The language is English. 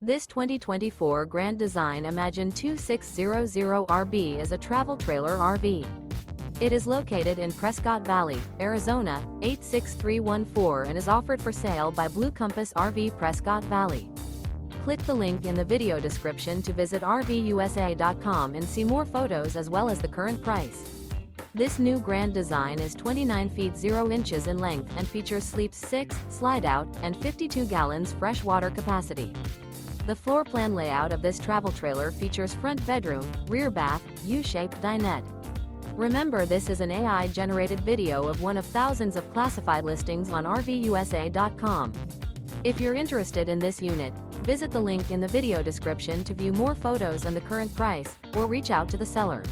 This 2024 Grand Design Imagine 2600RB is a travel trailer RV. It is located in Prescott Valley, Arizona, 86314 and is offered for sale by Blue Compass RV Prescott Valley. Click the link in the video description to visit RVUSA.com and see more photos as well as the current price. This new Grand Design is 29 feet 0 inches in length and features sleeps 6, slide-out, and 52 gallons fresh water capacity. The floor plan layout of this travel trailer features front bedroom, rear bath, U-shaped dinette. Remember, this is an AI-generated video of one of thousands of classified listings on RVUSA.com. If you're interested in this unit, visit the link in the video description to view more photos and the current price, or reach out to the seller.